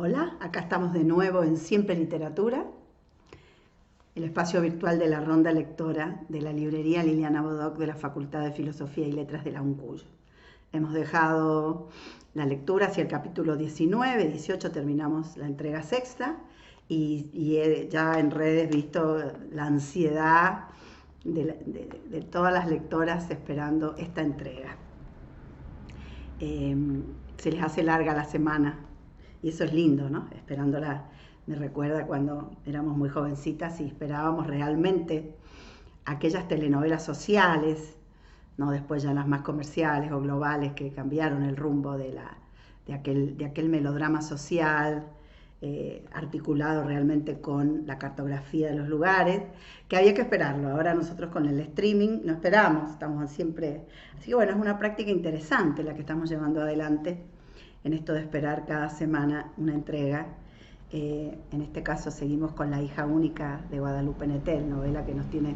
Hola, acá estamos de nuevo en Siempre Literatura, el espacio virtual de la ronda lectora de la librería Liliana Bodoc de la Facultad de Filosofía y Letras de la UNCUY. Hemos dejado la lectura hacia el capítulo 19, 18 terminamos la entrega sexta y he ya en redes visto la ansiedad de todas las lectoras esperando esta entrega. Se les hace larga la semana y eso es lindo, ¿no? Esperándola, me recuerda cuando éramos muy jovencitas y esperábamos realmente aquellas telenovelas sociales, no después ya las más comerciales o globales que cambiaron el rumbo de aquel melodrama social, articulado realmente con la cartografía de los lugares, que había que esperarlo. Ahora nosotros con el streaming no esperamos, estamos siempre... Así que bueno, es una práctica interesante la que estamos llevando adelante en esto de esperar cada semana una entrega. En este caso seguimos con La hija única de Guadalupe Nettel, novela que nos tiene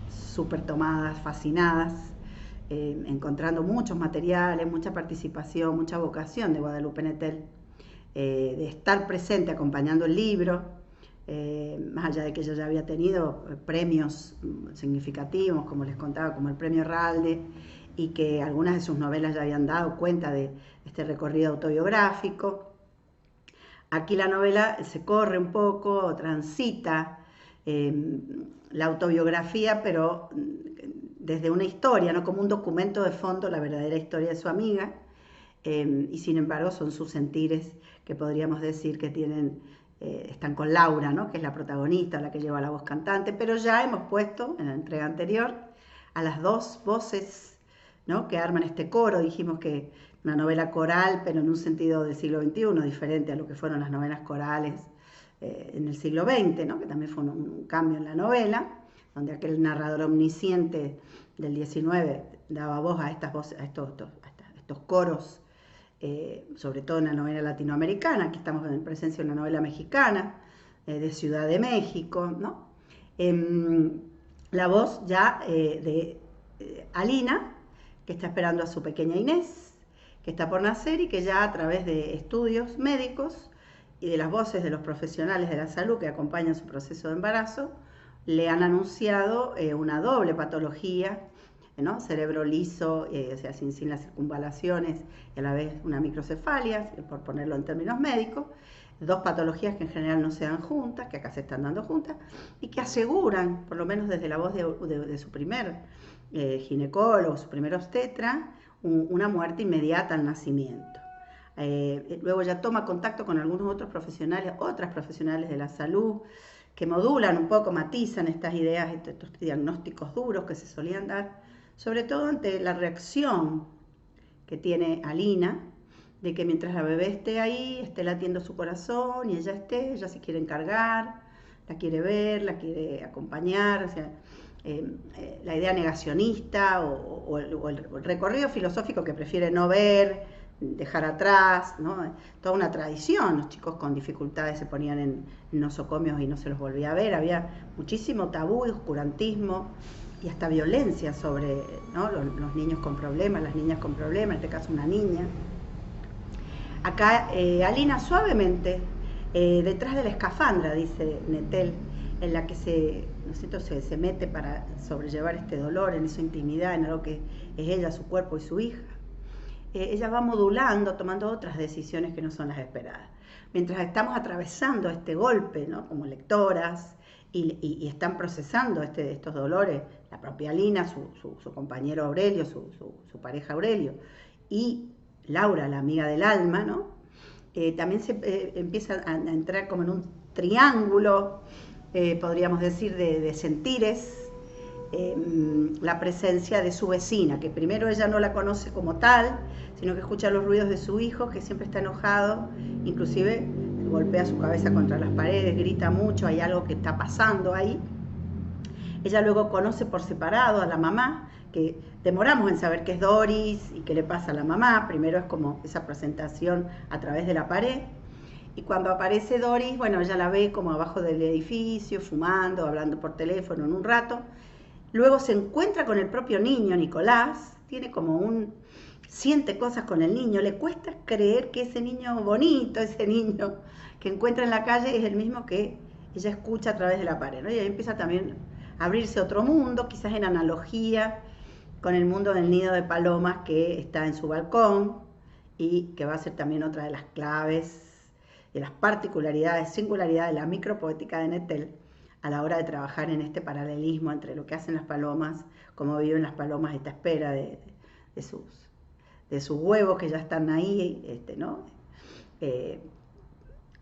súper tomadas, fascinadas, encontrando muchos materiales, mucha participación, mucha vocación de Guadalupe Nettel, de estar presente acompañando el libro, más allá de que ella ya había tenido premios significativos, como les contaba, como el premio Ralde, y que algunas de sus novelas ya habían dado cuenta de este recorrido autobiográfico. Aquí la novela se corre un poco, transita la autobiografía, pero desde una historia, no como un documento de fondo, la verdadera historia de su amiga, y sin embargo son sus sentires que podríamos decir que están con Laura, ¿no? Que es la protagonista, la que lleva la voz cantante, pero ya hemos puesto en la entrega anterior a las dos voces, ¿no? Que arman este coro. Dijimos que una novela coral, pero en un sentido del siglo XXI, diferente a lo que fueron las novelas corales en el siglo XX, ¿no? Que también fue un cambio en la novela, donde aquel narrador omnisciente del XIX daba voz a estas voces, a estos coros, sobre todo en la novela latinoamericana. Aquí estamos en presencia de una novela mexicana, de Ciudad de México, ¿no? La voz ya de Alina, que está esperando a su pequeña Inés, que está por nacer y que ya a través de estudios médicos y de las voces de los profesionales de la salud que acompañan su proceso de embarazo, le han anunciado una doble patología, ¿no? Cerebro liso, o sea, sin las circunvalaciones, y a la vez una microcefalia, por ponerlo en términos médicos, dos patologías que en general no se dan juntas, que acá se están dando juntas, y que aseguran, por lo menos desde la voz de su primer ginecólogo, su primer obstetra, una muerte inmediata al nacimiento. Luego ya toma contacto con algunos otros profesionales, otras profesionales de la salud, que modulan un poco, matizan estas ideas, estos diagnósticos duros que se solían dar, sobre todo ante la reacción que tiene Alina, de que mientras la bebé esté ahí, esté latiendo su corazón y ella se quiere encargar, la quiere ver, la quiere acompañar, o sea, la idea negacionista o el recorrido filosófico que prefiere no ver, dejar atrás, ¿no? Toda una tradición. Los chicos con dificultades se ponían en nosocomios y no se los volvía a ver. Había muchísimo tabú y oscurantismo y hasta violencia sobre, ¿no? los niños con problemas, las niñas con problemas, en este caso una niña. Acá Alina suavemente, detrás de la escafandra, dice Nettel, en la que se mete para sobrellevar este dolor, en esa intimidad, en algo que es ella, su cuerpo y su hija. Ella va modulando, tomando otras decisiones que no son las esperadas. Mientras estamos atravesando este golpe, ¿no? Como lectoras, y están procesando estos dolores, la propia Alina, su compañero Aurelio, su pareja Aurelio, y Laura, la amiga del alma, ¿no? También se empieza a entrar como en un triángulo, podríamos decir, de sentires, la presencia de su vecina, que primero ella no la conoce como tal, sino que escucha los ruidos de su hijo, que siempre está enojado, inclusive golpea su cabeza contra las paredes, grita mucho, hay algo que está pasando ahí. Ella luego conoce por separado a la mamá, que demoramos en saber qué es Doris y qué le pasa a la mamá. Primero es como esa presentación a través de la pared, y cuando aparece Doris, bueno, ella la ve como abajo del edificio, fumando, hablando por teléfono en un rato. Luego se encuentra con el propio niño, Nicolás, tiene como siente cosas con el niño, le cuesta creer que ese niño bonito, ese niño que encuentra en la calle es el mismo que ella escucha a través de la pared, ¿no? Y ahí empieza también a abrirse otro mundo, quizás en analogía con el mundo del nido de palomas que está en su balcón y que va a ser también otra de las claves, de las particularidades, singularidades de la micropoética de Nettel a la hora de trabajar en este paralelismo entre lo que hacen las palomas, cómo viven las palomas, esta espera de sus huevos que ya están ahí, ¿no?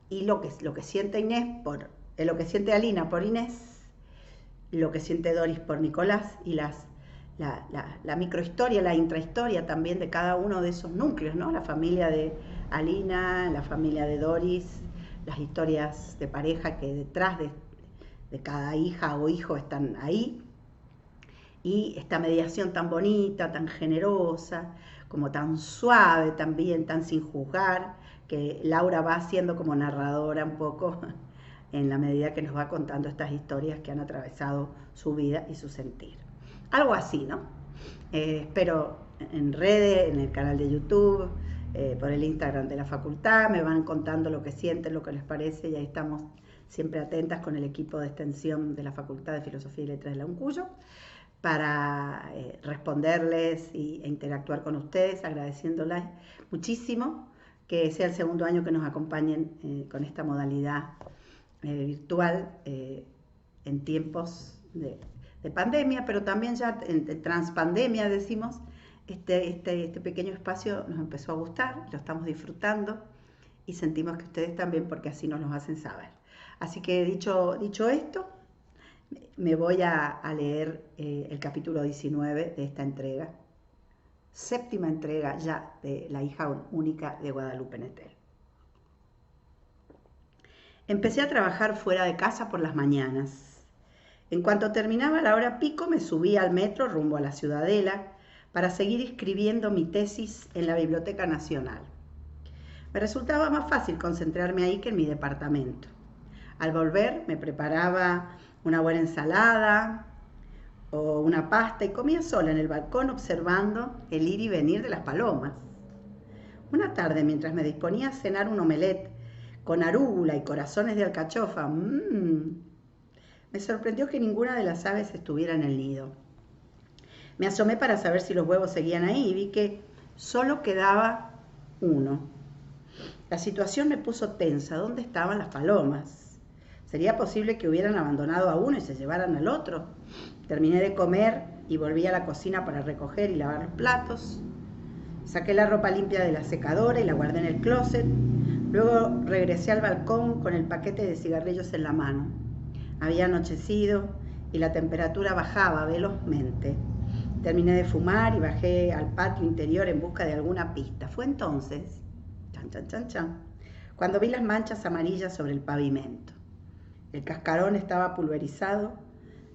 Y lo que siente Inés lo que siente Alina por Inés, lo que siente Doris por Nicolás y la microhistoria, la intrahistoria también de cada uno de esos núcleos, ¿no? La familia de Alina, la familia de Doris, las historias de pareja que detrás de cada hija o hijo están ahí, y esta mediación tan bonita, tan generosa, como tan suave también, tan sin juzgar, que Laura va haciendo como narradora un poco en la medida que nos va contando estas historias que han atravesado su vida y su sentir. Algo así, ¿no? Espero en redes, en el canal de YouTube, por el Instagram de la facultad, me van contando lo que sienten, lo que les parece, y ahí estamos siempre atentas con el equipo de extensión de la Facultad de Filosofía y Letras de la UNCUYO para responderles e interactuar con ustedes, agradeciéndoles muchísimo que sea el segundo año que nos acompañen con esta modalidad virtual en tiempos de pandemia, pero también ya en transpandemia, decimos, este pequeño espacio nos empezó a gustar, lo estamos disfrutando y sentimos que ustedes también, porque así nos lo hacen saber. Así que dicho esto, me voy a leer el capítulo 19 de esta entrega, séptima entrega ya de La hija única de Guadalupe Nettel. Empecé a trabajar fuera de casa por las mañanas. En cuanto terminaba la hora pico, me subía al metro rumbo a la Ciudadela para seguir escribiendo mi tesis en la Biblioteca Nacional. Me resultaba más fácil concentrarme ahí que en mi departamento. Al volver me preparaba una buena ensalada o una pasta y comía sola en el balcón observando el ir y venir de las palomas. Una tarde, mientras me disponía a cenar un omelette con arúgula y corazones de alcachofa, me sorprendió que ninguna de las aves estuviera en el nido. Me asomé para saber si los huevos seguían ahí y vi que solo quedaba uno. La situación me puso tensa. ¿Dónde estaban las palomas? ¿Sería posible que hubieran abandonado a uno y se llevaran al otro? Terminé de comer y volví a la cocina para recoger y lavar los platos. Saqué la ropa limpia de la secadora y la guardé en el closet. Luego regresé al balcón con el paquete de cigarrillos en la mano. Había anochecido y la temperatura bajaba velozmente. Terminé de fumar y bajé al patio interior en busca de alguna pista. Fue entonces, cuando vi las manchas amarillas sobre el pavimento. El cascarón estaba pulverizado,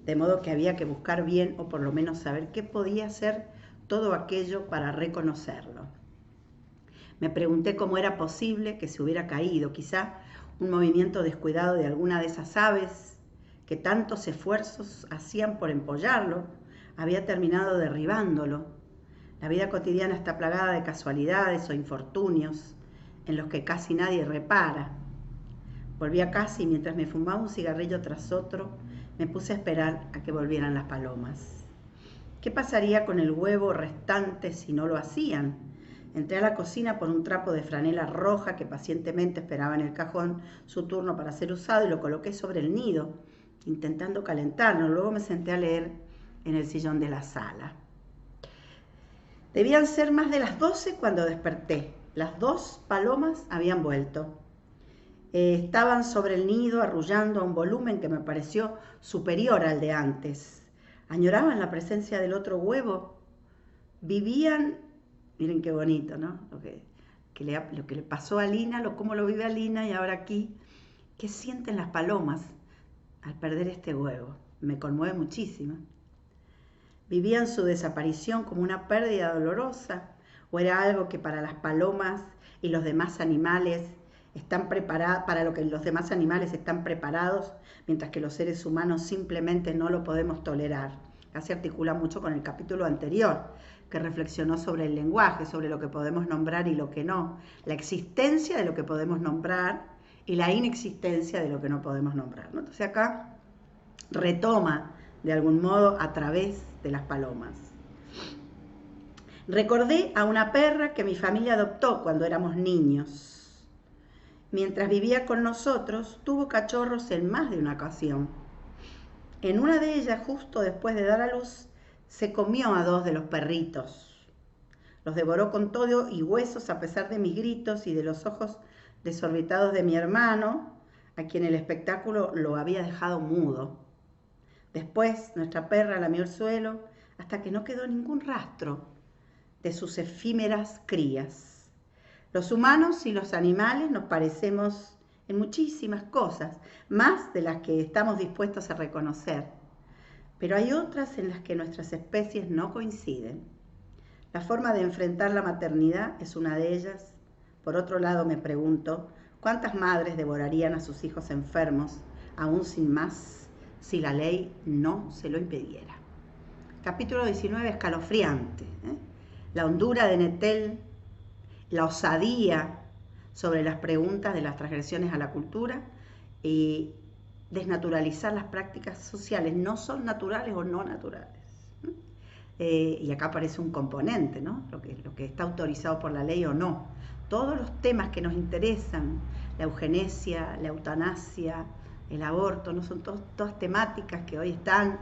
de modo que había que buscar bien o por lo menos saber qué podía ser todo aquello para reconocerlo. Me pregunté cómo era posible que se hubiera caído, quizá un movimiento descuidado de alguna de esas aves que tantos esfuerzos hacían por empollarlo, había terminado derribándolo. La vida cotidiana está plagada de casualidades o infortunios en los que casi nadie repara. Volví a casa y mientras me fumaba un cigarrillo tras otro, me puse a esperar a que volvieran las palomas. ¿Qué pasaría con el huevo restante si no lo hacían? Entré a la cocina por un trapo de franela roja que pacientemente esperaba en el cajón su turno para ser usado y lo coloqué sobre el nido, intentando calentarlo. Luego me senté a leer en el sillón de la sala. Debían ser más de las 12 cuando desperté. Las 2 palomas habían vuelto. Estaban sobre el nido arrullando a un volumen que me pareció superior al de antes. Añoraban la presencia del otro huevo. Vivían, miren qué bonito, ¿no? Lo que le pasó a Lina, cómo lo vive a Lina y ahora aquí. ¿Qué sienten las palomas al perder este huevo? Me conmueve muchísimo. ¿Vivían su desaparición como una pérdida dolorosa? ¿O era algo que para las palomas y los demás animales están preparados, para lo que los demás animales están preparados, mientras que los seres humanos simplemente no lo podemos tolerar? Así articula mucho con el capítulo anterior, que reflexionó sobre el lenguaje, sobre lo que podemos nombrar y lo que no, la existencia de lo que podemos nombrar y la inexistencia de lo que no podemos nombrar, ¿no? Entonces acá retoma de algún modo a través de las palomas. Recordé a una perra que mi familia adoptó cuando éramos niños. Mientras vivía con nosotros, tuvo cachorros en más de una ocasión. En una de ellas, justo después de dar a luz, se comió a 2 de los perritos. Los devoró con todo y huesos a pesar de mis gritos y de los ojos desorbitados de mi hermano, a quien el espectáculo lo había dejado mudo. Después, nuestra perra lamió el suelo hasta que no quedó ningún rastro de sus efímeras crías. Los humanos y los animales nos parecemos en muchísimas cosas, más de las que estamos dispuestos a reconocer, pero hay otras en las que nuestras especies no coinciden. La forma de enfrentar la maternidad es una de ellas. Por otro lado, me pregunto, ¿cuántas madres devorarían a sus hijos enfermos, aún sin más, si la ley no se lo impidiera? Capítulo 19, escalofriante, La hondura de Nettel, la osadía sobre las preguntas de las transgresiones a la cultura y desnaturalizar las prácticas sociales, no son naturales o no naturales. Y acá aparece un componente, ¿no? Lo que está autorizado por la ley o no. Todos los temas que nos interesan, la eugenesia, la eutanasia, el aborto, ¿no? Son todas temáticas que hoy están,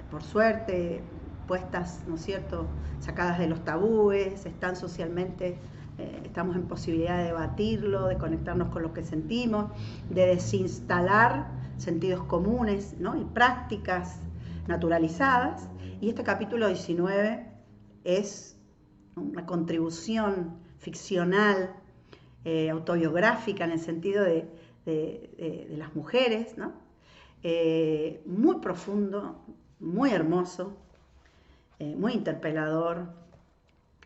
por suerte, puestas, ¿no es cierto?, sacadas de los tabúes, están socialmente, estamos en posibilidad de debatirlo, de conectarnos con lo que sentimos, de desinstalar sentidos comunes, ¿no?, y prácticas naturalizadas. Y este capítulo 19 es una contribución ficcional, autobiográfica en el sentido de las mujeres, ¿no? Muy profundo, muy hermoso, muy interpelador,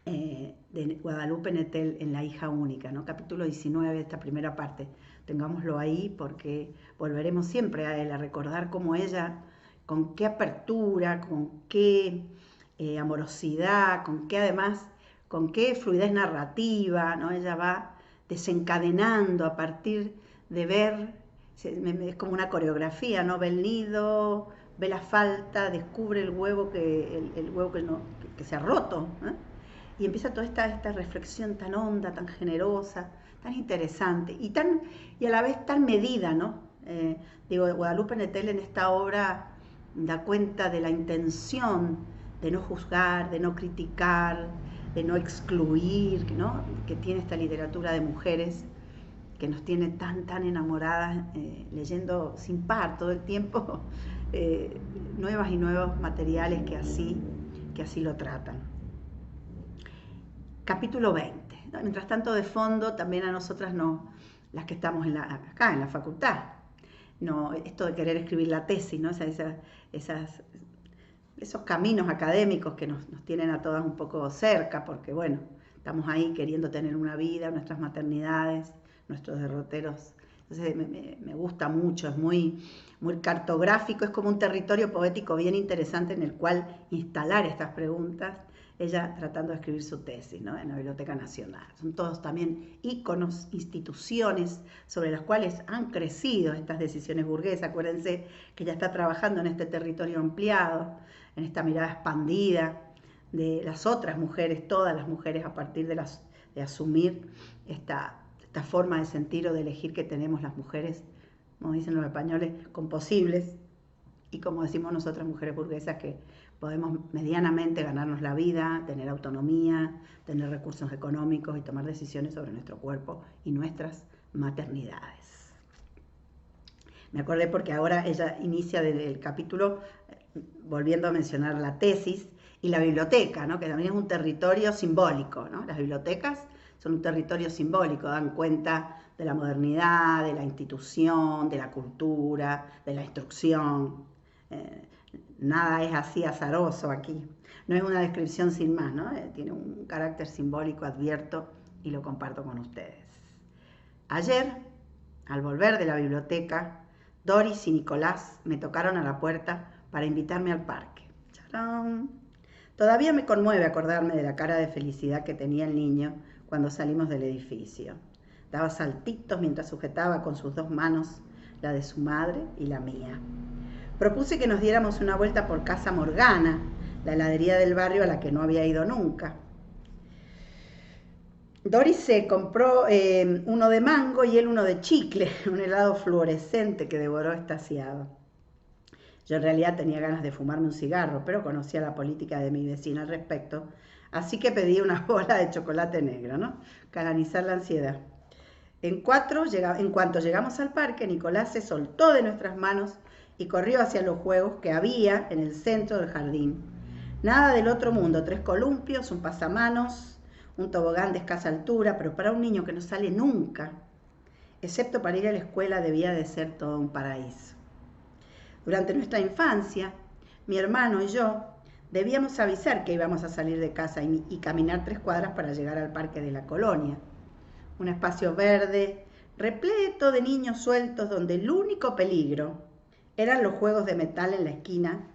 de Guadalupe Nettel en La hija única, ¿no? Capítulo 19 de esta primera parte. Tengámoslo ahí porque volveremos siempre a él, a recordar cómo ella, con qué apertura, con qué amorosidad, con qué fluidez narrativa, ¿no? Ella va desencadenando a partir de ver, es como una coreografía, ¿no? Ve el nido, ve la falta, descubre el huevo que se ha roto, ¿eh? Y empieza toda esta reflexión tan honda, tan generosa, tan interesante y a la vez tan medida, ¿no? Guadalupe Nettel en esta obra da cuenta de la intención de no juzgar, de no criticar, de no excluir, ¿no?, que tiene esta literatura de mujeres que nos tiene tan enamoradas, leyendo sin par todo el tiempo nuevas y nuevos materiales que así lo tratan. Capítulo 20. Mientras tanto, de fondo, también a nosotras, las que estamos acá en la facultad, esto de querer escribir la tesis, ¿no? Esos caminos académicos que nos tienen a todas un poco cerca, porque bueno, estamos ahí queriendo tener una vida, nuestras maternidades, nuestros derroteros. Entonces me gusta mucho, es muy cartográfico, es como un territorio poético bien interesante en el cual instalar estas preguntas, ella tratando de escribir su tesis, ¿no?, en la Biblioteca Nacional. Son todos también íconos, instituciones sobre las cuales han crecido estas decisiones burguesas. Acuérdense que ella está trabajando en este territorio ampliado, en esta mirada expandida de las otras mujeres, todas las mujeres, a partir de asumir esta forma de sentir o de elegir que tenemos las mujeres, como dicen los españoles, composibles, y como decimos nosotras mujeres burguesas, que podemos medianamente ganarnos la vida, tener autonomía, tener recursos económicos y tomar decisiones sobre nuestro cuerpo y nuestras maternidades. Me acordé porque ahora ella inicia desde el capítulo volviendo a mencionar la tesis y la biblioteca, ¿no?, que también es un territorio simbólico, ¿no? Las bibliotecas son un territorio simbólico, dan cuenta de la modernidad, de la institución, de la cultura, de la instrucción. Nada es así azaroso aquí. No es una descripción sin más, ¿no? Tiene un carácter simbólico, advierto, y lo comparto con ustedes. Ayer, al volver de la biblioteca, Doris y Nicolás me tocaron a la puerta para invitarme al parque. ¡Charán! Todavía me conmueve acordarme de la cara de felicidad que tenía el niño cuando salimos del edificio. Daba saltitos mientras sujetaba con sus 2 manos la de su madre y la mía. Propuse que nos diéramos una vuelta por Casa Morgana, la heladería del barrio a la que no había ido nunca. Doris se compró uno de mango y él uno de chicle, un helado fluorescente que devoró extasiado. Yo en realidad tenía ganas de fumarme un cigarro, pero conocía la política de mi vecina al respecto, así que pedí una bola de chocolate negro, ¿no? Canalizar la ansiedad. En cuanto llegamos al parque, Nicolás se soltó de nuestras manos y corrió hacia los juegos que había en el centro del jardín. Nada del otro mundo, 3 columpios, un pasamanos, un tobogán de escasa altura, pero para un niño que no sale nunca, excepto para ir a la escuela, debía de ser todo un paraíso. Durante nuestra infancia, mi hermano y yo debíamos avisar que íbamos a salir de casa y caminar 3 cuadras para llegar al parque de la colonia. Un espacio verde, repleto de niños sueltos, donde el único peligro eran los juegos de metal en la esquina,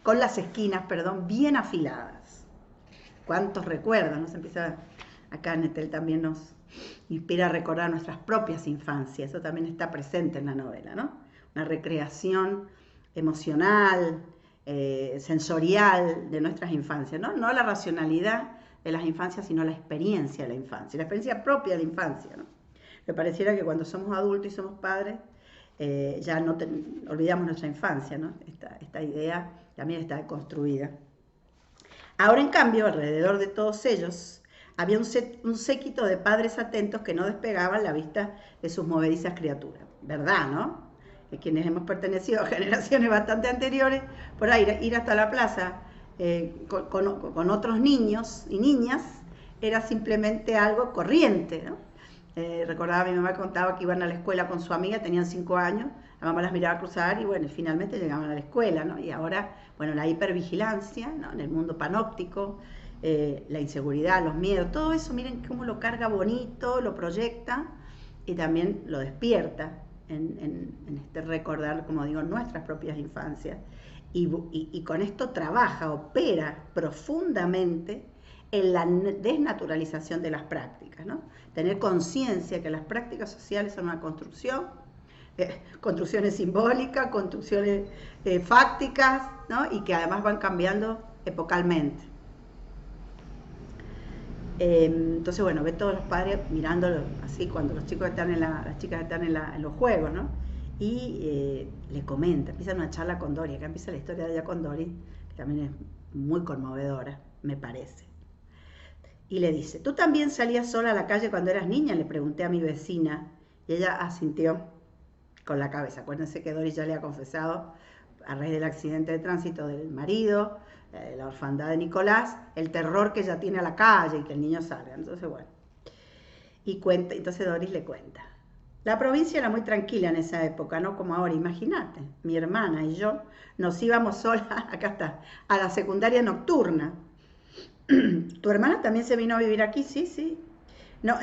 con las esquinas, bien afiladas. ¿Cuántos recuerdos? Nos empieza, acá Nettel también nos inspira a recordar nuestras propias infancias. Eso también está presente en la novela, ¿no? Una recreación emocional, sensorial de nuestras infancias, ¿no? No la racionalidad de las infancias, sino la experiencia de la infancia, la experiencia propia de la infancia, ¿no? Me pareciera que cuando somos adultos y somos padres, ya no olvidamos nuestra infancia, ¿no? Esta idea también está construida. Ahora, en cambio, alrededor de todos ellos, había un séquito de padres atentos que no despegaban la vista de sus movedizas criaturas. ¿Verdad, no? Quienes hemos pertenecido a generaciones bastante anteriores, por ahí ir hasta la plaza con otros niños y niñas era simplemente algo corriente, ¿no? Recordaba, mi mamá contaba que iban a la escuela con su amiga, tenían 5 años, la mamá las miraba cruzar y bueno, finalmente llegaban a la escuela, ¿no? Y ahora, bueno, la hipervigilancia, ¿no? En el mundo panóptico, la inseguridad, los miedos, todo eso, miren cómo lo carga bonito, lo proyecta y también lo despierta en este recordar, como digo, nuestras propias infancias. Y con esto trabaja, opera profundamente en la desnaturalización de las prácticas, ¿no? Tener conciencia que las prácticas sociales son una construcción, construcciones simbólicas, construcciones fácticas, ¿no? Y que además van cambiando epocalmente. Entonces, bueno, ve todos los padres mirándolo así cuando los chicos están las chicas están en los juegos, ¿no? Y le comenta, empieza una charla con Doris, acá empieza la historia de ella con Doris, que también es muy conmovedora, me parece. Y le dice, ¿tú también salías sola a la calle cuando eras niña? Le pregunté a mi vecina, y ella asintió con la cabeza. Acuérdense que Doris ya le ha confesado, a raíz del accidente de tránsito del marido, la orfandad de Nicolás, el terror que ella tiene a la calle y que el niño salga. Entonces, bueno, entonces Doris le cuenta. La provincia era muy tranquila en esa época, no como ahora, imagínate. Mi hermana y yo nos íbamos solas, acá está, a la secundaria nocturna. ¿Tu hermana también se vino a vivir aquí? Sí, sí. No.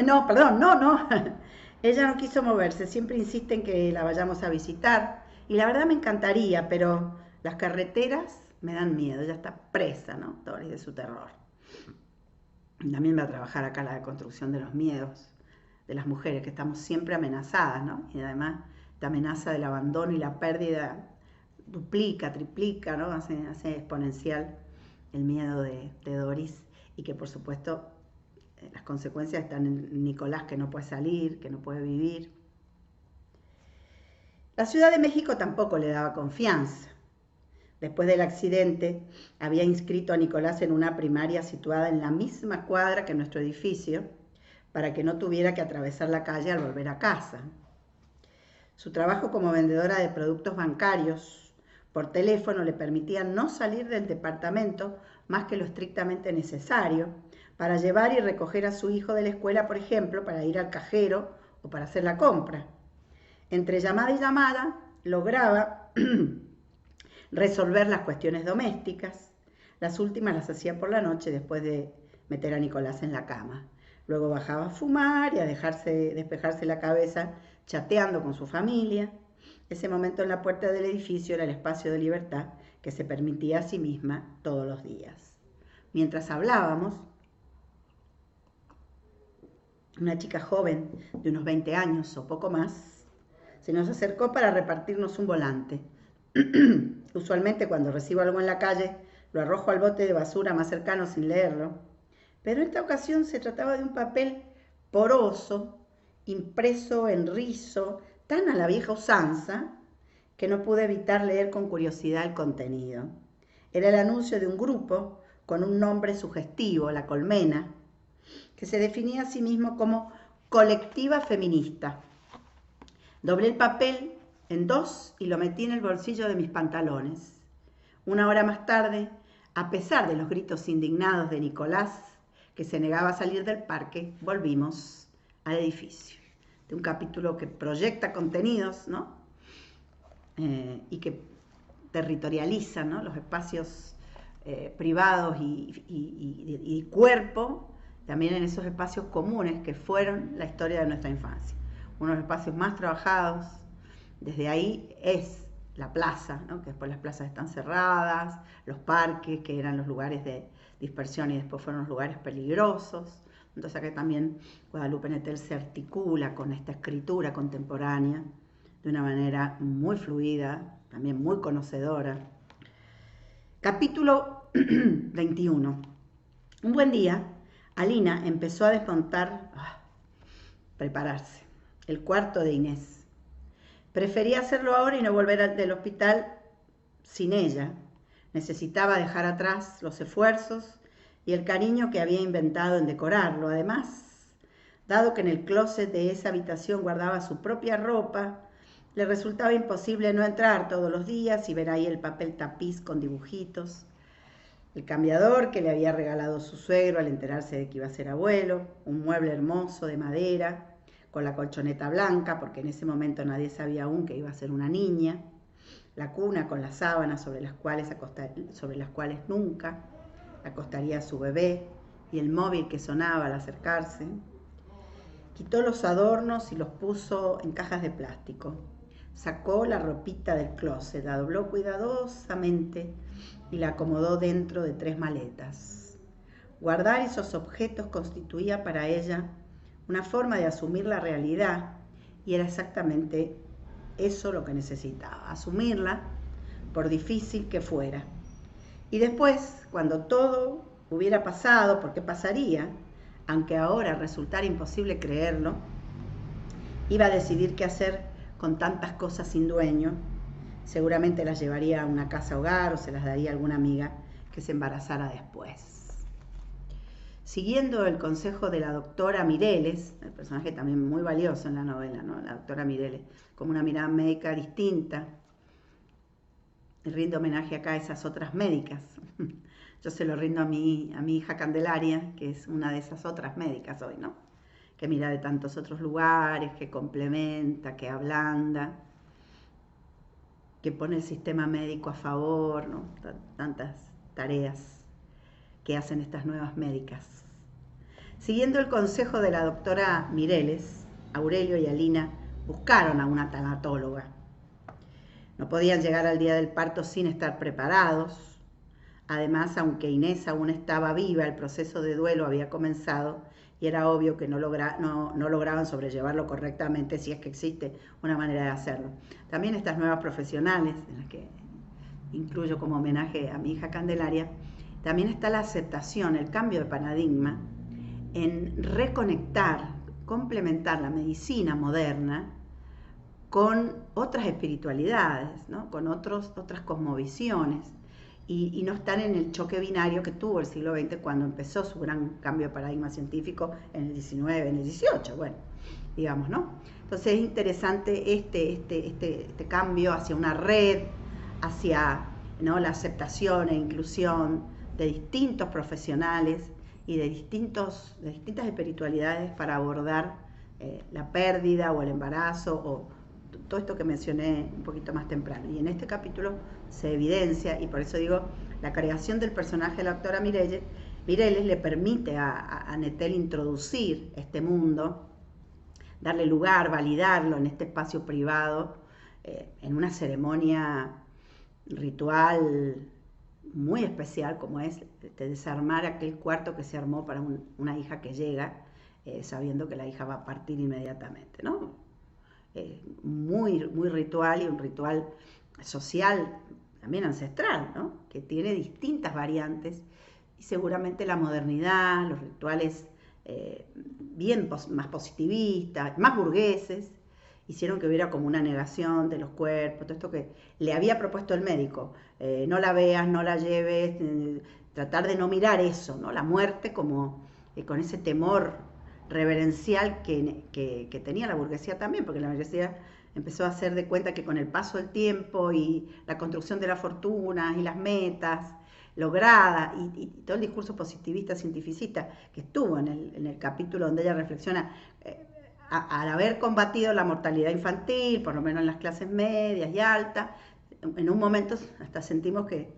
Ella no quiso moverse, siempre insiste en que la vayamos a visitar. Y la verdad me encantaría, pero las carreteras me dan miedo. Ella está presa, ¿no? Doris, de su terror. También va a trabajar acá la deconstrucción de los miedos de las mujeres, que estamos siempre amenazadas, ¿no? Y además la amenaza del abandono y la pérdida duplica, triplica, ¿no? Hace exponencial el miedo de Doris, y que por supuesto las consecuencias están en Nicolás, que no puede salir, que no puede vivir. La Ciudad de México tampoco le daba confianza. Después del accidente, había inscrito a Nicolás en una primaria situada en la misma cuadra que nuestro edificio, para que no tuviera que atravesar la calle al volver a casa. Su trabajo como vendedora de productos bancarios por teléfono le permitía no salir del departamento más que lo estrictamente necesario para llevar y recoger a su hijo de la escuela, por ejemplo, para ir al cajero o para hacer la compra. Entre llamada y llamada, lograba resolver las cuestiones domésticas. Las últimas las hacía por la noche después de meter a Nicolás en la cama. Luego bajaba a fumar y a despejarse la cabeza chateando con su familia. Ese momento en la puerta del edificio era el espacio de libertad que se permitía a sí misma todos los días. Mientras hablábamos, una chica joven de unos 20 años o poco más se nos acercó para repartirnos un volante. Usualmente cuando recibo algo en la calle lo arrojo al bote de basura más cercano sin leerlo, pero en esta ocasión se trataba de un papel poroso, impreso en rizo, tan a la vieja usanza, que no pude evitar leer con curiosidad el contenido. Era el anuncio de un grupo con un nombre sugestivo, La Colmena, que se definía a sí mismo como colectiva feminista. Doblé el papel en dos y lo metí en el bolsillo de mis pantalones. Una hora más tarde, a pesar de los gritos indignados de Nicolás, que se negaba a salir del parque, volvimos al edificio. De un capítulo que proyecta contenidos, ¿no? Y que territorializa, ¿no?, los espacios privados y cuerpo, también en esos espacios comunes que fueron la historia de nuestra infancia. Uno de los espacios más trabajados desde ahí es la plaza, ¿no?, que después las plazas están cerradas, los parques, que eran los lugares de dispersión y después fueron los lugares peligrosos. Entonces acá también Guadalupe Nettel se articula con esta escritura contemporánea de una manera muy fluida, también muy conocedora. Capítulo 21. Un buen día, Alina empezó a desmontar, prepararse, el cuarto de Inés. Prefería hacerlo ahora y no volver del hospital sin ella. Necesitaba dejar atrás los esfuerzos y el cariño que había inventado en decorarlo. Además, dado que en el closet de esa habitación guardaba su propia ropa, le resultaba imposible no entrar todos los días y ver ahí el papel tapiz con dibujitos, el cambiador que le había regalado su suegro al enterarse de que iba a ser abuelo, un mueble hermoso de madera con la colchoneta blanca, porque en ese momento nadie sabía aún que iba a ser una niña, la cuna con las sábanas sobre las cuales nunca acostaría a su bebé, y el móvil que sonaba al acercarse. Quitó los adornos y los puso en cajas de plástico. Sacó la ropita del closet, la dobló cuidadosamente y la acomodó dentro de 3 maletas. Guardar esos objetos constituía para ella una forma de asumir la realidad, y era exactamente eso lo que necesitaba, asumirla por difícil que fuera. Y después, cuando todo hubiera pasado, porque pasaría, aunque ahora resultara imposible creerlo, iba a decidir qué hacer con tantas cosas sin dueño. Seguramente las llevaría a una casa hogar o se las daría a alguna amiga que se embarazara después. Siguiendo el consejo de la doctora Mireles, el personaje también muy valioso en la novela, ¿no?, la doctora Mireles, como una mirada médica distinta, le rindo homenaje acá a esas otras médicas. Yo se lo rindo a mi hija Candelaria, que es una de esas otras médicas hoy, ¿no?, que mira de tantos otros lugares, que complementa, que ablanda, que pone el sistema médico a favor, ¿no?, tantas tareas que hacen estas nuevas médicas. Siguiendo el consejo de la doctora Mireles, Aurelio y Alina buscaron a una tanatóloga. No podían llegar al día del parto sin estar preparados. Además, aunque Inés aún estaba viva, el proceso de duelo había comenzado y era obvio que no lograban sobrellevarlo correctamente, si es que existe una manera de hacerlo. También estas nuevas profesionales, en las que incluyo como homenaje a mi hija Candelaria, también está la aceptación, el cambio de paradigma en reconectar, complementar la medicina moderna con otras espiritualidades, ¿no?, con otras cosmovisiones, y no están en el choque binario que tuvo el siglo XX cuando empezó su gran cambio de paradigma científico en el XIX, en el XVIII, bueno, digamos, ¿no? Entonces es interesante este cambio hacia una red, hacia, ¿no?, la aceptación e inclusión de distintos profesionales y de distintas espiritualidades para abordar la pérdida o el embarazo o todo esto que mencioné un poquito más temprano. Y en este capítulo se evidencia, y por eso digo, la creación del personaje de la doctora Mireles le permite a Nettel introducir este mundo, darle lugar, validarlo en este espacio privado, en una ceremonia ritual muy especial, como es desarmar aquel cuarto que se armó para una hija que llega, sabiendo que la hija va a partir inmediatamente, ¿no? Muy, muy ritual, y un ritual social también ancestral, ¿no? Que tiene distintas variantes, y seguramente la modernidad, los rituales bien más positivistas, más burgueses, hicieron que hubiera como una negación de los cuerpos, todo esto que le había propuesto el médico, no la veas, no la lleves, tratar de no mirar eso, ¿no? La muerte como con ese temor reverencial que tenía la burguesía también, porque la burguesía empezó a hacer de cuenta que con el paso del tiempo y la construcción de las fortunas y las metas logradas, y todo el discurso positivista, cientificista que estuvo en el capítulo donde ella reflexiona, al haber combatido la mortalidad infantil, por lo menos en las clases medias y altas, en un momento hasta sentimos que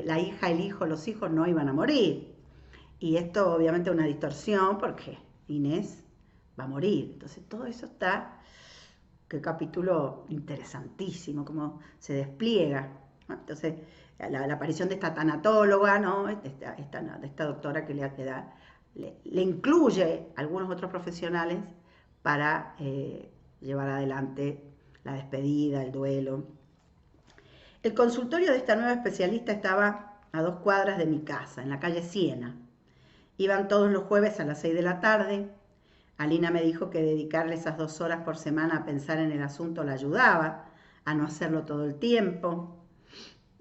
la hija, el hijo, los hijos no iban a morir. Y esto obviamente es una distorsión porque Inés va a morir. Entonces todo eso está, qué capítulo interesantísimo, cómo se despliega, ¿no? Entonces la aparición de esta tanatóloga, ¿no? de esta doctora que le incluye a algunos otros profesionales para llevar adelante la despedida, el duelo. El consultorio de esta nueva especialista estaba a 2 cuadras de mi casa, en la calle Siena. Iban todos los jueves a las 6 de la tarde. Alina me dijo que dedicarle esas 2 horas por semana a pensar en el asunto la ayudaba a no hacerlo todo el tiempo.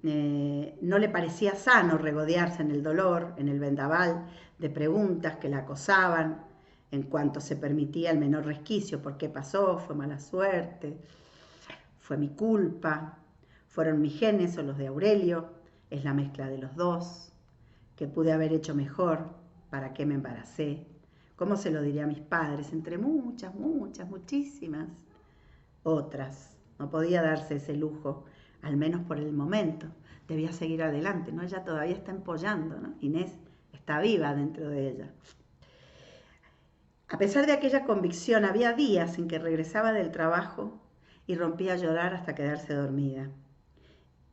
No le parecía sano regodearse en el dolor, en el vendaval de preguntas que la acosaban en cuanto se permitía el menor resquicio. ¿Por qué pasó? ¿Fue mala suerte? ¿Fue mi culpa? ¿Fueron mis genes o los de Aurelio? ¿Es la mezcla de los dos? ¿Qué pude haber hecho mejor? ¿Para qué me embaracé? ¿Cómo se lo diría a mis padres? Entre muchas, muchísimas otras. No podía darse ese lujo, al menos por el momento. Debía seguir adelante, ¿no? Ella todavía está empollando, ¿no? Inés está viva dentro de ella. A pesar de aquella convicción, había días en que regresaba del trabajo y rompía a llorar hasta quedarse dormida.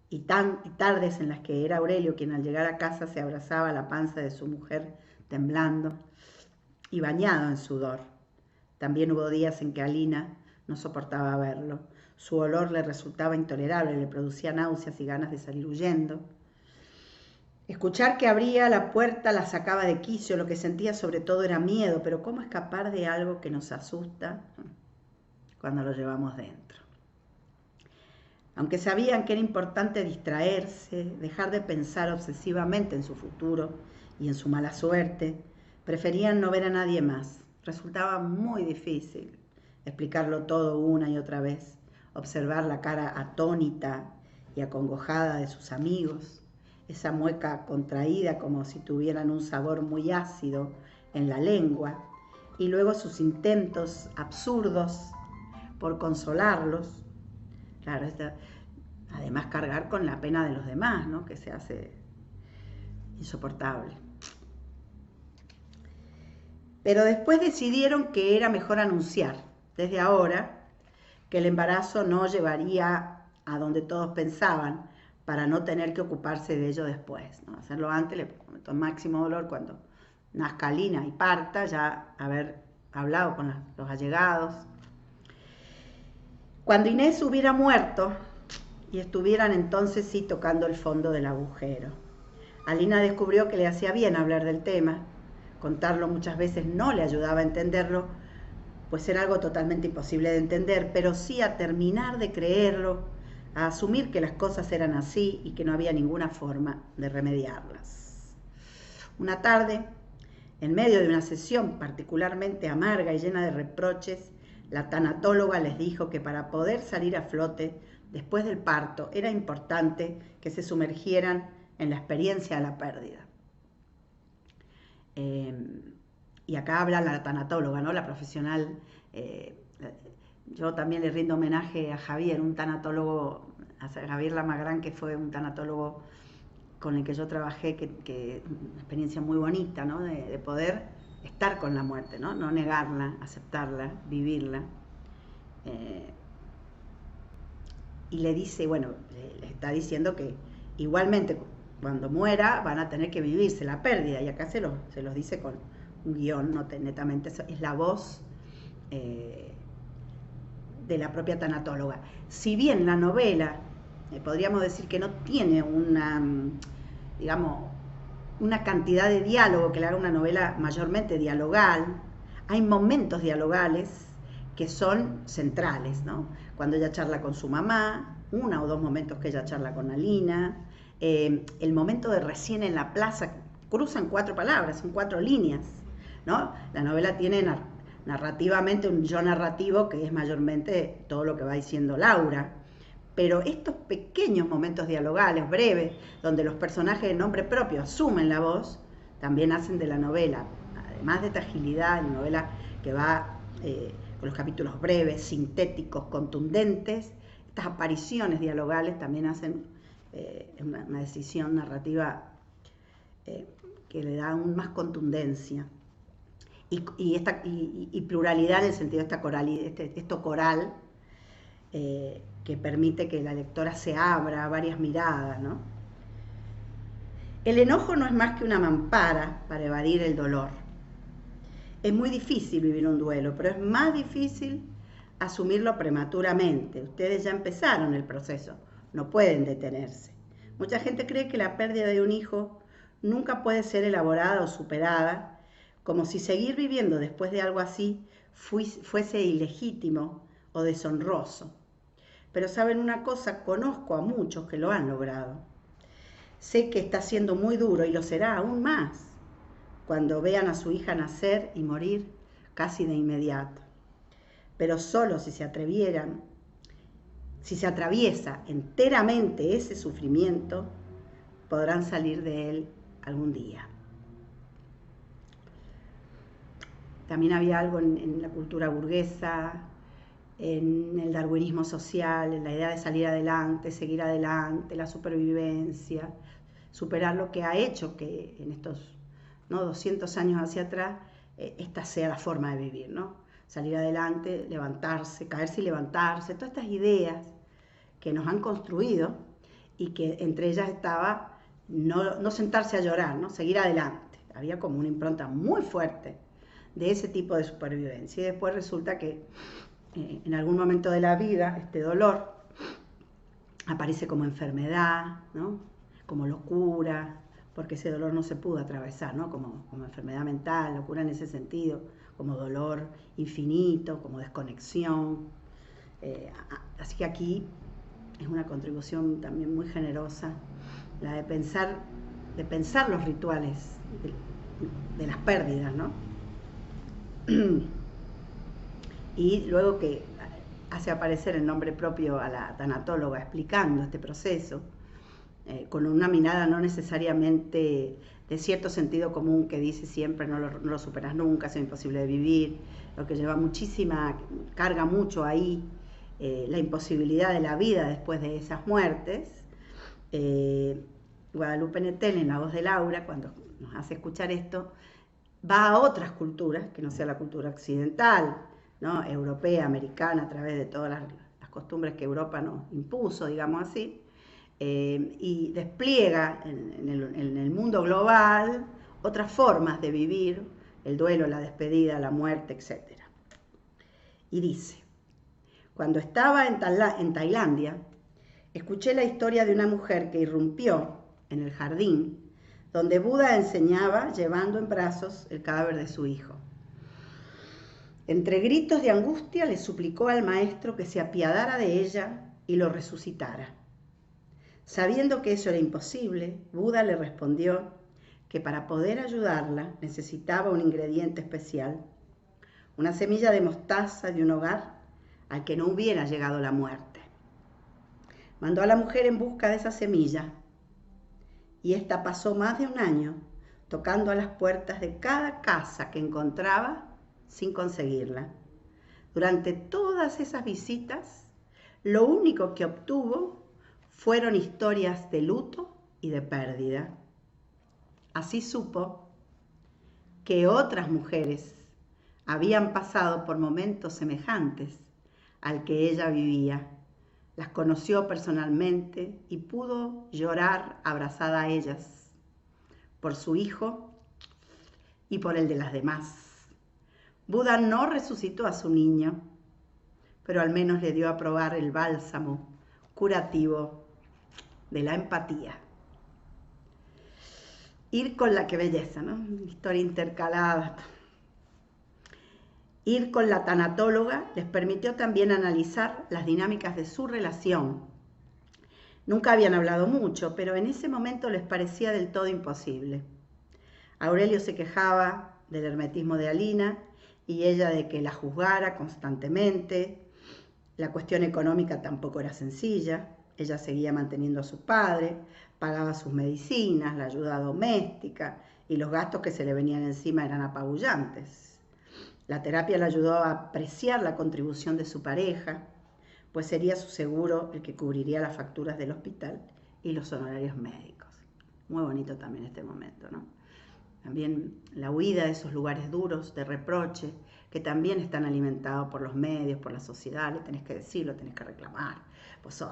Y tardes en las que era Aurelio quien al llegar a casa se abrazaba a la panza de su mujer temblando y bañado en sudor. También hubo días en que Alina no soportaba verlo. Su olor le resultaba intolerable, le producía náuseas y ganas de salir huyendo. Escuchar que abría la puerta la sacaba de quicio, lo que sentía sobre todo era miedo, pero ¿cómo escapar de algo que nos asusta cuando lo llevamos dentro? Aunque sabían que era importante distraerse, dejar de pensar obsesivamente en su futuro y en su mala suerte, preferían no ver a nadie más. Resultaba muy difícil explicarlo todo una y otra vez, observar la cara atónita y acongojada de sus amigos, esa mueca contraída como si tuvieran un sabor muy ácido en la lengua, y luego sus intentos absurdos por consolarlos. Claro, además cargar con la pena de los demás, ¿no? Que se hace insoportable. Pero después decidieron que era mejor anunciar, desde ahora, que el embarazo no llevaría a donde todos pensaban, para no tener que ocuparse de ello después, ¿no? Hacerlo antes le prometió máximo dolor cuando nazca Alina y parta, ya haber hablado con los allegados. Cuando Inés hubiera muerto y estuvieran entonces sí tocando el fondo del agujero, Alina descubrió que le hacía bien hablar del tema. Contarlo muchas veces no le ayudaba a entenderlo, pues era algo totalmente imposible de entender, pero sí a terminar de creerlo, a asumir que las cosas eran así y que no había ninguna forma de remediarlas. Una tarde, en medio de una sesión particularmente amarga y llena de reproches, la tanatóloga les dijo que para poder salir a flote después del parto era importante que se sumergieran en la experiencia de la pérdida. Y acá habla la tanatóloga, ¿no? La profesional. Yo también le rindo homenaje a Javier, un tanatólogo, a Javier Lamagrán, que fue un tanatólogo con el que yo trabajé, que una experiencia muy bonita, ¿no? De poder estar con la muerte, ¿no? No negarla, aceptarla, vivirla. Y le dice, bueno, le está diciendo que igualmente, cuando muera van a tener que vivirse la pérdida, y acá se los dice con un guión, no netamente, es la voz de la propia tanatóloga. Si bien la novela, podríamos decir que no tiene digamos, una cantidad de diálogo que le haga una novela mayormente dialogal, hay momentos dialogales que son centrales, ¿no? Cuando ella charla con su mamá, 1 o 2 momentos que ella charla con Alina, el momento de recién en la plaza, cruzan 4 palabras, son 4 líneas, ¿no? La novela tiene narrativamente un yo narrativo que es mayormente todo lo que va diciendo Laura, pero estos pequeños momentos dialogales, breves, donde los personajes de nombre propio asumen la voz, también hacen de la novela, además de esta agilidad, la novela que va con los capítulos breves, sintéticos, contundentes, estas apariciones dialogales también hacen una decisión narrativa que le da aún más contundencia y pluralidad en el sentido de esto coral, que permite que la lectora se abra a varias miradas, ¿no? El enojo no es más que una mampara para evadir el dolor. Es muy difícil vivir un duelo, pero es más difícil asumirlo prematuramente. Ustedes ya empezaron el proceso, no pueden detenerse. Mucha gente cree que la pérdida de un hijo nunca puede ser elaborada o superada, como si seguir viviendo después de algo así fuese ilegítimo o deshonroso. Pero saben una cosa, conozco a muchos que lo han logrado. Sé que está siendo muy duro y lo será aún más cuando vean a su hija nacer y morir casi de inmediato. Pero solo si se atraviesa enteramente ese sufrimiento, podrán salir de él algún día. También había algo en la cultura burguesa, en el darwinismo social, en la idea de salir adelante, seguir adelante, la supervivencia, superar lo que ha hecho que en estos 200 años hacia atrás esta sea la forma de vivir, ¿no? Salir adelante, levantarse, caerse y levantarse, todas estas ideas que nos han construido y que entre ellas estaba no sentarse a llorar, ¿no? Seguir adelante. Había como una impronta muy fuerte de ese tipo de supervivencia, y después resulta que en algún momento de la vida este dolor aparece como enfermedad, ¿no? Como locura, porque ese dolor no se pudo atravesar, ¿no? Como enfermedad mental, locura en ese sentido, como dolor infinito, como desconexión. Así que aquí es una contribución también muy generosa, la de pensar los rituales de las pérdidas, ¿no? Y luego que hace aparecer el nombre propio a la tanatóloga explicando este proceso, con una mirada no necesariamente de cierto sentido común que dice siempre no lo superas nunca, es imposible de vivir, lo que lleva carga mucho ahí la imposibilidad de la vida después de esas muertes. Guadalupe Nettel, en la voz de Laura, cuando nos hace escuchar esto, va a otras culturas, que no sea la cultura occidental, ¿no? Europea, americana, a través de todas las costumbres que Europa nos impuso, digamos así, y despliega en el mundo global otras formas de vivir el duelo, la despedida, la muerte, etc. Y dice: cuando estaba en Tailandia, escuché la historia de una mujer que irrumpió en el jardín donde Buda enseñaba llevando en brazos el cadáver de su hijo. Entre gritos de angustia le suplicó al maestro que se apiadara de ella y lo resucitara. Sabiendo que eso era imposible, Buda le respondió que para poder ayudarla necesitaba un ingrediente especial, una semilla de mostaza de un hogar al que no hubiera llegado la muerte. Mandó a la mujer en busca de esa semilla, y ésta pasó más de un año tocando a las puertas de cada casa que encontraba sin conseguirla. Durante todas esas visitas, lo único que obtuvo fueron historias de luto y de pérdida. Así supo que otras mujeres habían pasado por momentos semejantes al que ella vivía, las conoció personalmente y pudo llorar abrazada a ellas, por su hijo y por el de las demás. Buda no resucitó a su niño, pero al menos le dio a probar el bálsamo curativo de la empatía. Ir con la, qué belleza, ¿no? Historia intercalada. Ir con la tanatóloga les permitió también analizar las dinámicas de su relación. Nunca habían hablado mucho, pero en ese momento les parecía del todo imposible. Aurelio se quejaba del hermetismo de Alina y ella de que la juzgara constantemente. La cuestión económica tampoco era sencilla. Ella seguía manteniendo a su padre, pagaba sus medicinas, la ayuda doméstica y los gastos que se le venían encima eran apabullantes. La terapia le ayudó a apreciar la contribución de su pareja, pues sería su seguro el que cubriría las facturas del hospital y los honorarios médicos. Muy bonito también este momento, ¿no? También la huida de esos lugares duros, de reproche, que también están alimentados por los medios, por la sociedad, le tenés que decirlo, tenés que reclamar, pues,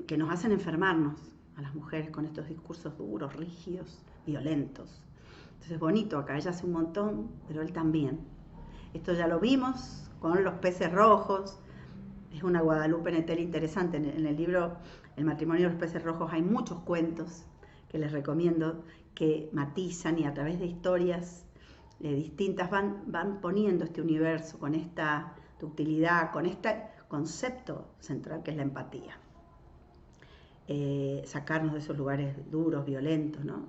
que nos hacen enfermarnos a las mujeres con estos discursos duros, rígidos, violentos. Entonces, bonito, acá ella hace un montón, pero él también. Esto ya lo vimos con los peces rojos. Es una Guadalupe Nettel interesante. En el libro El matrimonio de los peces rojos hay muchos cuentos que les recomiendo, que matizan y a través de historias distintas van poniendo este universo con esta ductilidad, con este concepto central que es la empatía. Sacarnos de esos lugares duros, violentos, ¿no?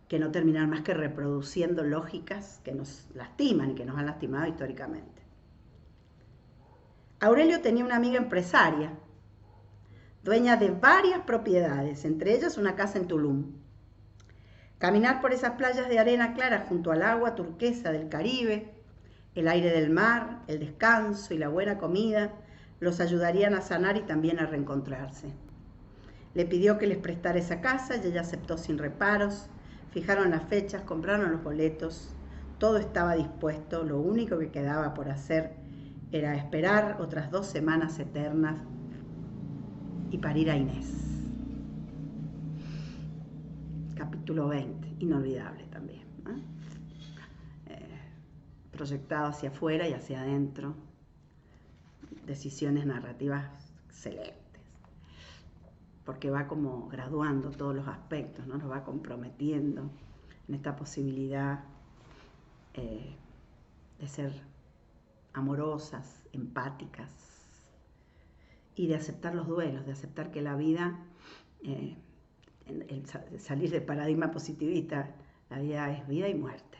Que no terminan más que reproduciendo lógicas que nos lastiman y que nos han lastimado históricamente. Aurelio tenía una amiga empresaria, dueña de varias propiedades, entre ellas una casa en Tulum. Caminar por esas playas de arena clara junto al agua turquesa del Caribe, el aire del mar, el descanso y la buena comida los ayudarían a sanar y también a reencontrarse. Le pidió que les prestara esa casa y ella aceptó sin reparos. Fijaron las fechas, compraron los boletos, todo estaba dispuesto, lo único que quedaba por hacer era esperar otras 2 semanas eternas y parir a Inés. Capítulo 20, inolvidable también, ¿eh? Proyectado hacia afuera y hacia adentro, decisiones narrativas excelentes, porque va como graduando todos los aspectos, ¿no? Nos va comprometiendo en esta posibilidad de ser amorosas, empáticas y de aceptar los duelos, de aceptar que la vida, salir del paradigma positivista, la vida es vida y muerte.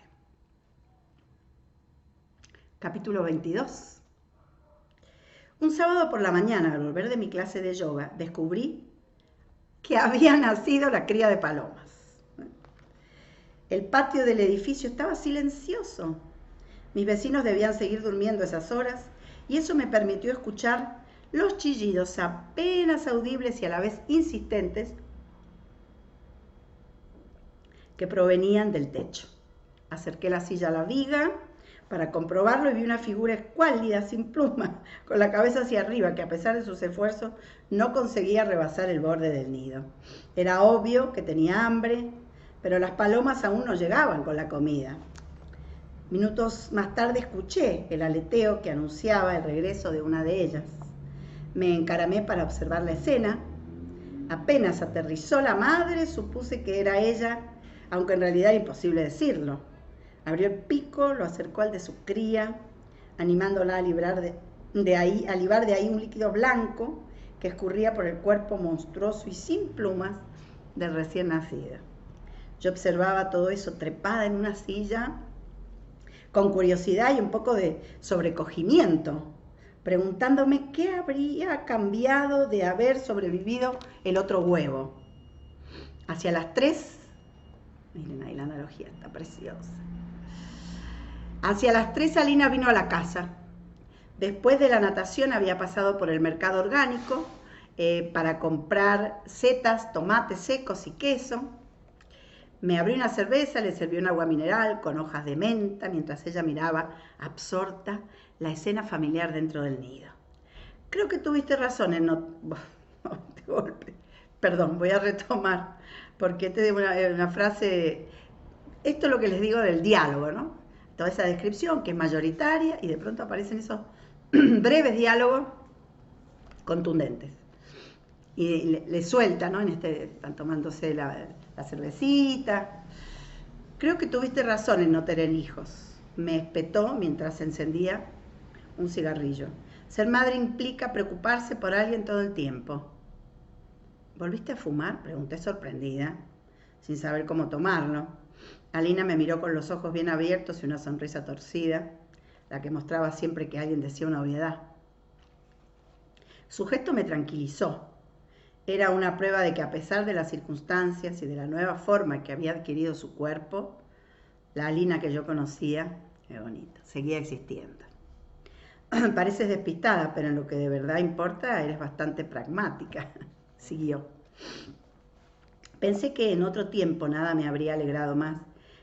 Capítulo 22. Un sábado por la mañana, al volver de mi clase de yoga, descubrí que había nacido la cría de palomas. El patio del edificio estaba silencioso. Mis vecinos debían seguir durmiendo esas horas y eso me permitió escuchar los chillidos apenas audibles y a la vez insistentes que provenían del techo. Acerqué la silla a la viga para comprobarlo y vi una figura escuálida, sin pluma, con la cabeza hacia arriba, que a pesar de sus esfuerzos no conseguía rebasar el borde del nido. Era obvio que tenía hambre, pero las palomas aún no llegaban con la comida. Minutos más tarde escuché el aleteo que anunciaba el regreso de una de ellas. Me encaramé para observar la escena. Apenas aterrizó la madre, supuse que era ella, aunque en realidad era imposible decirlo. Abrió el pico, lo acercó al de su cría, animándola a libar de ahí un líquido blanco que escurría por el cuerpo monstruoso y sin plumas del recién nacido. Yo observaba todo eso trepada en una silla, con curiosidad y un poco de sobrecogimiento, preguntándome qué habría cambiado de haber sobrevivido el otro huevo. Hacia las 3, miren ahí la analogía, está preciosa. Hacia las 3 Alina vino a la casa. Después de la natación había pasado por el mercado orgánico para comprar setas, tomates secos y queso. Me abrí una cerveza, le serví un agua mineral con hojas de menta mientras ella miraba absorta la escena familiar dentro del nido. Creo que tuviste razón en no... De golpe. Perdón, voy a retomar, porque te digo una frase... Esto es lo que les digo del diálogo, ¿no? Toda esa descripción que es mayoritaria y de pronto aparecen esos breves diálogos contundentes. Y le suelta, ¿no? Están tomándose la cervecita. Creo que tuviste razón en no tener hijos. Me espetó mientras encendía un cigarrillo. Ser madre implica preocuparse por alguien todo el tiempo. ¿Volviste a fumar?, pregunté sorprendida, sin saber cómo tomarlo. Alina me miró con los ojos bien abiertos y una sonrisa torcida, la que mostraba siempre que alguien decía una obviedad. Su gesto me tranquilizó. Era una prueba de que a pesar de las circunstancias y de la nueva forma que había adquirido su cuerpo, la Alina que yo conocía, qué bonito, seguía existiendo. Pareces despistada, pero en lo que de verdad importa eres bastante pragmática, siguió. Pensé que en otro tiempo nada me habría alegrado más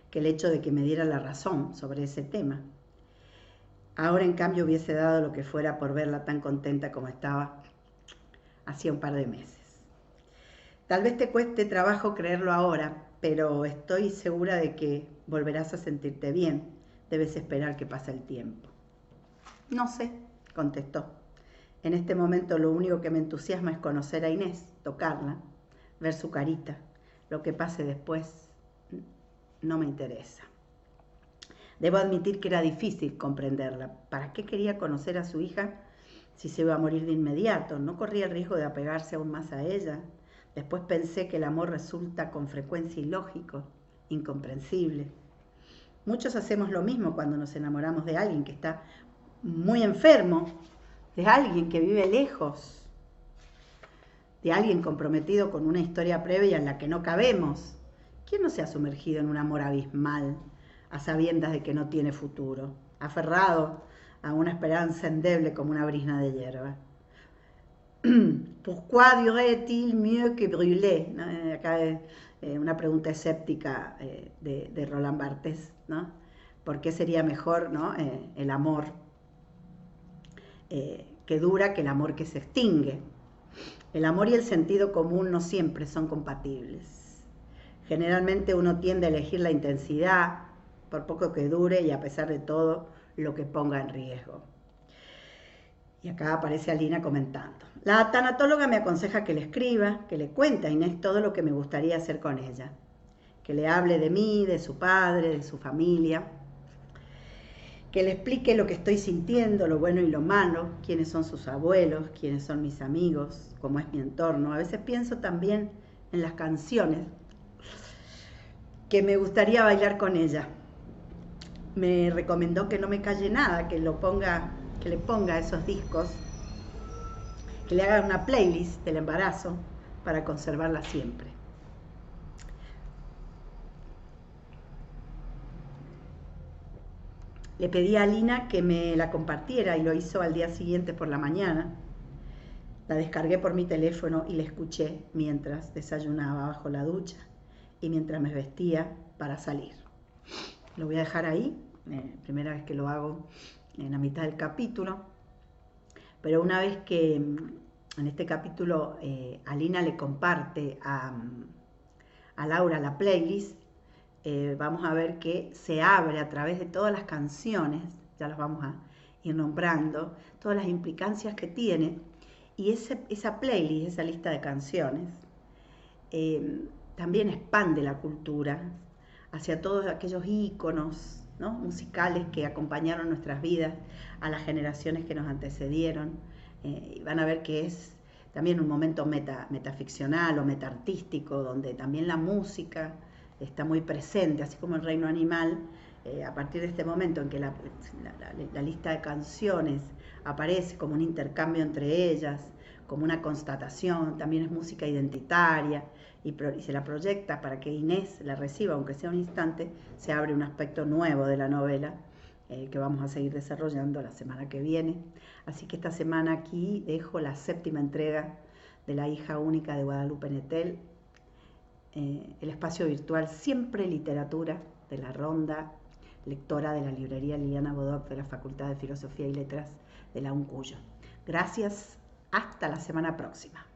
que el hecho de que me diera la razón sobre ese tema. Ahora, en cambio, hubiese dado lo que fuera por verla tan contenta como estaba hacía un par de meses. Tal vez te cueste trabajo creerlo ahora, pero estoy segura de que volverás a sentirte bien. Debes esperar que pase el tiempo. No sé, contestó. En este momento lo único que me entusiasma es conocer a Inés, tocarla, ver su carita. Lo que pase después no me interesa. Debo admitir que era difícil comprenderla. ¿Para qué quería conocer a su hija si se iba a morir de inmediato? ¿No corría el riesgo de apegarse aún más a ella? Después pensé que el amor resulta con frecuencia ilógico, incomprensible. Muchos hacemos lo mismo cuando nos enamoramos de alguien que está muy enfermo, de alguien que vive lejos, de alguien comprometido con una historia previa en la que no cabemos. ¿Quién no se ha sumergido en un amor abismal a sabiendas de que no tiene futuro, aferrado a una esperanza endeble como una brizna de hierba? ¿Pourquoi durait-il mieux que brûler? ¿No? Acá es una pregunta escéptica de Roland Barthes, ¿no? ¿Por qué sería mejor, ¿no? El amor que dura que el amor que se extingue? El amor y el sentido común no siempre son compatibles. Generalmente uno tiende a elegir la intensidad, por poco que dure y a pesar de todo lo que ponga en riesgo. Y acá aparece Alina comentando. La tanatóloga me aconseja que le escriba, que le cuente a Inés todo lo que me gustaría hacer con ella. Que le hable de mí, de su padre, de su familia. Que le explique lo que estoy sintiendo, lo bueno y lo malo, quiénes son sus abuelos, quiénes son mis amigos, cómo es mi entorno. A veces pienso también en las canciones que me gustaría bailar con ella. Me recomendó que no me calle nada, que le ponga esos discos, que le haga una playlist del embarazo para conservarla siempre. Le pedí a Alina que me la compartiera y lo hizo al día siguiente por la mañana. La descargué por mi teléfono y la escuché mientras desayunaba bajo la ducha y mientras me vestía para salir. Lo voy a dejar ahí, primera vez que lo hago en la mitad del capítulo, pero una vez que en este capítulo Alina le comparte a Laura la playlist, vamos a ver que se abre a través de todas las canciones, ya las vamos a ir nombrando, todas las implicancias que tiene, y esa playlist, esa lista de canciones, también expande la cultura hacia todos aquellos íconos, ¿no?, musicales que acompañaron nuestras vidas a las generaciones que nos antecedieron. Y van a ver que es también un momento metaficcional o metaartístico, donde también la música está muy presente, así como el reino animal. A partir de este momento en que la lista de canciones aparece como un intercambio entre ellas, como una constatación, también es música identitaria, y se la proyecta para que Inés la reciba, aunque sea un instante, se abre un aspecto nuevo de la novela que vamos a seguir desarrollando la semana que viene. Así que esta semana aquí dejo la 7ª entrega de La hija única de Guadalupe Nettel, el espacio virtual Siempre Literatura de la Ronda, lectora de la librería Liliana Bodoc de la Facultad de Filosofía y Letras de la UNCUYO. Gracias Hasta la semana próxima.